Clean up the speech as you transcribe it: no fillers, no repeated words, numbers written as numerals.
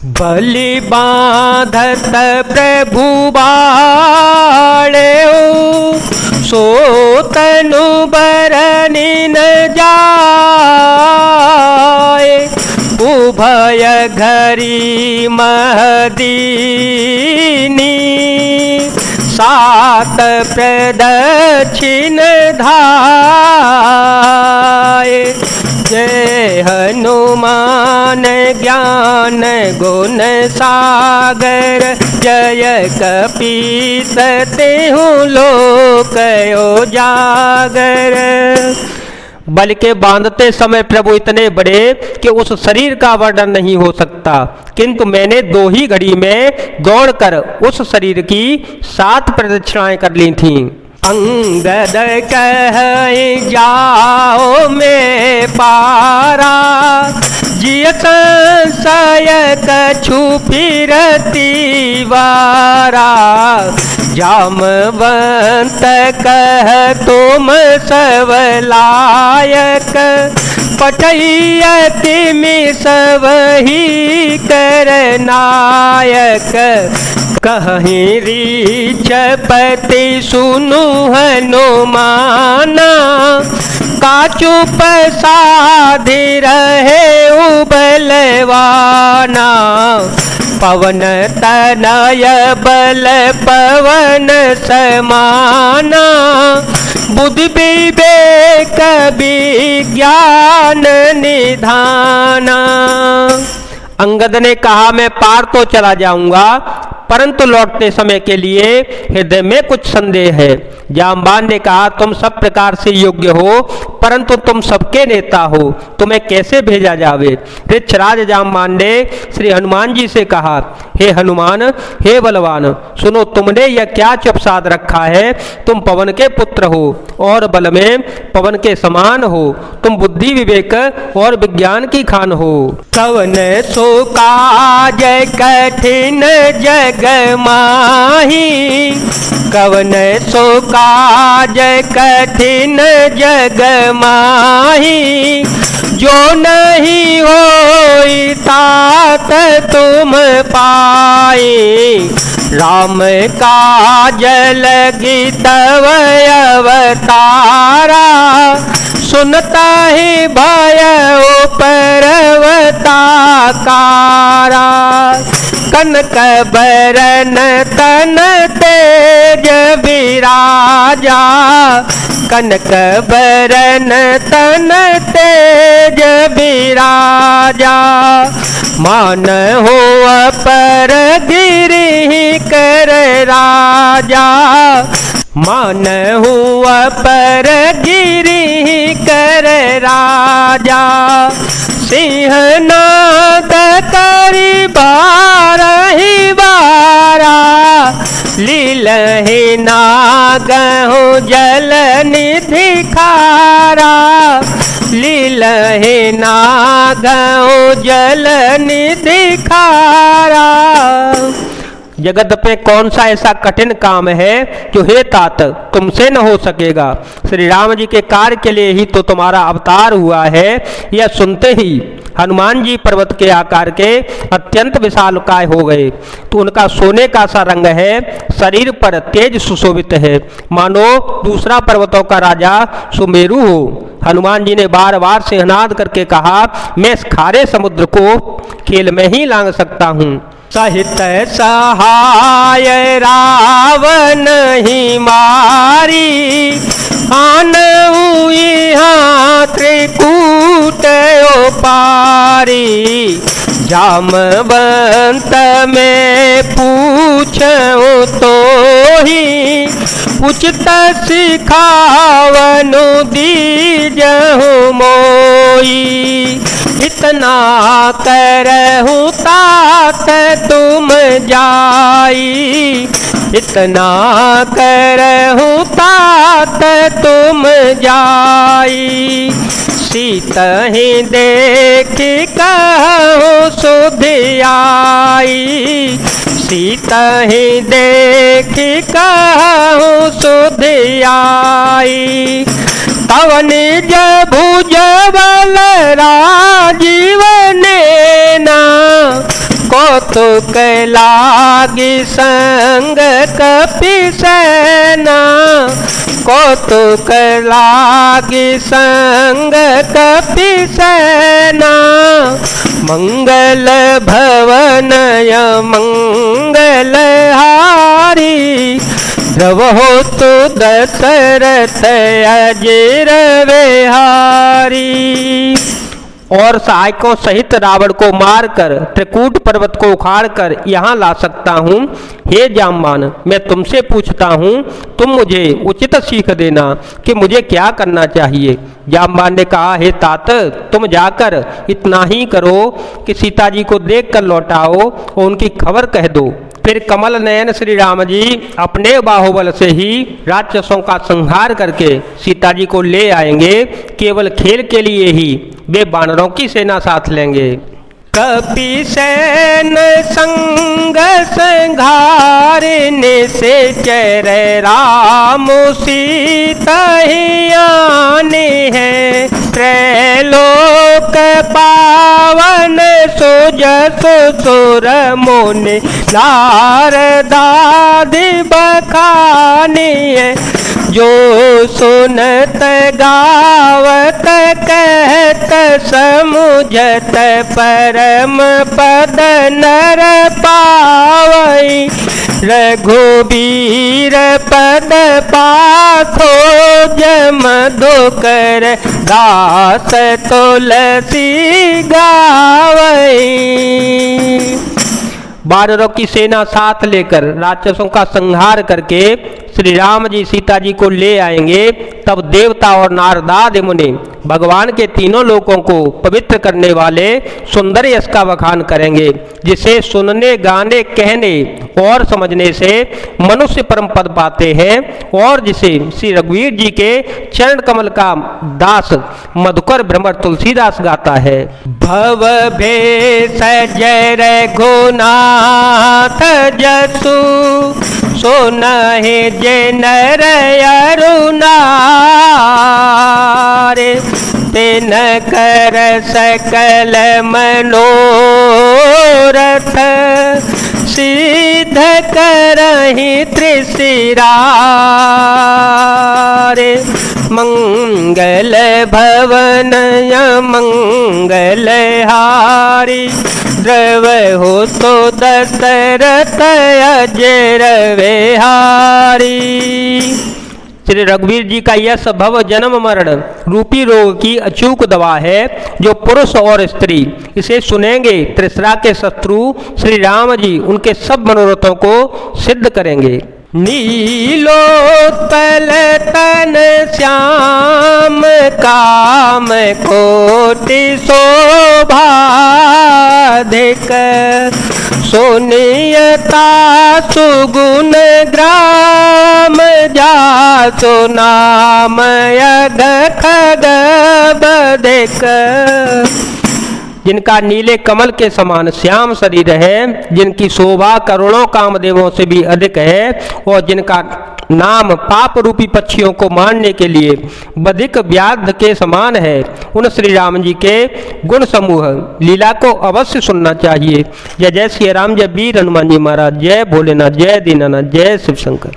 बलि बांधत प्रभु बाड़े सो तनु बरनि न जाए। उभय घरी महदीनी सात प्रदक्षिण धाये। जय हनुमान ज्ञान गुण सागर जय कपीस तेहु लोक उजागर। बल के बांधते समय प्रभु इतने बड़े कि उस शरीर का वर्णन नहीं हो सकता, किंतु मैंने 2 ही घड़ी में दौड़कर उस शरीर की 7 प्रदक्षिणाएं कर ली थीं। अंगद कहे जाओ मैं पारा जिय संशय कछु फिरती वारा। जामवंत कह तुम सब लायक पठैयति में सबही करनायक। कहीं रीचपति सुनु हनुमाना काचु प्रसादि रहे उबलवाना। पवन तनय बल पवन समाना बुद्धि विवेक विज्ञान निधाना। अंगद ने कहा मैं पार तो चला जाऊंगा परंतु लौटते समय के लिए हृदय में कुछ संदेह है। जामवान ने कहा तुम सब प्रकार से योग्य हो परंतु तुम सबके नेता हो, तुम्हें कैसे भेजा जावे। ऋक्षराज जामवान ने श्री हनुमान जी से कहा हे हनुमान हे बलवान सुनो, तुमने यह क्या चुप साध रखा है। तुम पवन के पुत्र हो और बल में पवन के समान हो, तुम बुद्धि विवेक और विज्ञान की खान हो। कवन सो काज कठिन जग माही कवन सो काज कठिन जग माही। जो नहीं होई तात तुम पाए। राम काज लगी तव अवतारा सुनता ही भय पर्वताकारा। कनक बरन तन तेज विराजा कनक बरन तन तेज विराजा। मान हो पर गिरि कर राजा मान हुआ पर गिरि कर राजा। सिंहनाद करी बारहि बारा लीलहि नागहु जल निधि खारा। लीलहि नागहु जल निधि खारा। जगत पे कौन सा ऐसा कठिन काम है जो हे तात तुमसे न हो सकेगा। श्री राम जी के कार्य के लिए ही तो तुम्हारा अवतार हुआ है। यह सुनते ही हनुमान जी पर्वत के आकार के अत्यंत विशालकाय हो गए। तो उनका सोने का सा रंग है, शरीर पर तेज सुशोभित है, मानो दूसरा पर्वतों का राजा सुमेरु हो। हनुमान जी ने बार बार सिंहनाद करके कहा मैं इस खारे समुद्र को खेल में ही लांघ सकता हूँ। सहित सहाय रावण ही मारी आनऊ यहाँ त्रिकूट पारी। जामवंत में पूछूं तो ही उचित सिखावनु दीजहु मोई। इतना करहु तात तुम जाई इतना करहु तात तुम जाई। सीतहि देख कहु सुध आई सीतहि देख कहु सुध आई। तव निज भुज बल राजीव नेना को कौतुक लागी संग कपि सेना, कौतुक लागी संग कपि सेना, मंगल भवनय मंगल हारी, द्रवहो तो दशरथ अजिर विहारी। और सहायकों सहित रावण को मारकर त्रिकूट पर्वत को उखाड़कर यहाँ ला सकता हूँ। हे जाम्बान, मैं तुमसे पूछता हूँ, तुम मुझे उचित सीख देना कि मुझे क्या करना चाहिए। जाम्बान ने कहा, हे तात, तुम जाकर इतना ही करो कि सीता जी को देख कर लौटाओ और उनकी खबर कह दो। फिर कमल नयन श्री राम जी अपने बाहुबल से ही राक्षसों का संहार करके सीता जी को ले आएंगे। केवल खेल के लिए ही वे वानरों की सेना साथ लेंगे। कपि सेन संग संघारने से चर राम सीता ही आने हैं, त्रैलोक पावन सुजस सुर मुनि नारदादि बखाने हैं, जो सुनत गावत कहत समुझत परम पद नर पावई, रघुबीर पद पाथो जम धोकर दास तुलसी गावई। वानरों की सेना साथ लेकर राक्षसों का संहार करके श्री राम जी सीता जी को ले आएंगे। तब देवता और नारदादि मुनि भगवान के तीनों लोकों को पवित्र करने वाले सुंदर यश का बखान करेंगे, जिसे सुनने, गाने, कहने और समझने से मनुष्य परम पद पाते हैं, और जिसे श्री रघुवीर जी के चरण कमल का दास मधुकर भ्रमर तुलसीदास गाता है। भव भेष जय रघुनाथ जसु, सुनहि जय नर अरुणार, तिन कर सकल मनोरथ, सिद्ध करहि त्रिशिरार। मंगल भवनय मंगल हारी, द्रवहु तो दशरथ अजिर विहारी। श्री रघुवीर जी का यश भव जन्म मरण रूपी रोग की अचूक दवा है, जो पुरुष और स्त्री इसे सुनेंगे त्रिशरा के शत्रु श्री राम जी उनके सब मनोरथों को सिद्ध करेंगे। नीलोत्पल तन श्याम काम कोटि शोभाधिक, सुनियता सुगुण ग्राम जासु नाम यग खग बधिक। जिनका नीले कमल के समान श्याम शरीर है, जिनकी शोभा करोड़ों कामदेवों से भी अधिक है, और जिनका नाम पाप रूपी पक्षियों को मारने के लिए बधिक व्याघ्र के समान है, उन श्री राम जी के गुण समूह लीला को अवश्य सुनना चाहिए। जय जय श्री राम, जय वीर हनुमान जी महाराज, जय भोलेनाथ, जय दीनानाथ, जय शिव शंकर।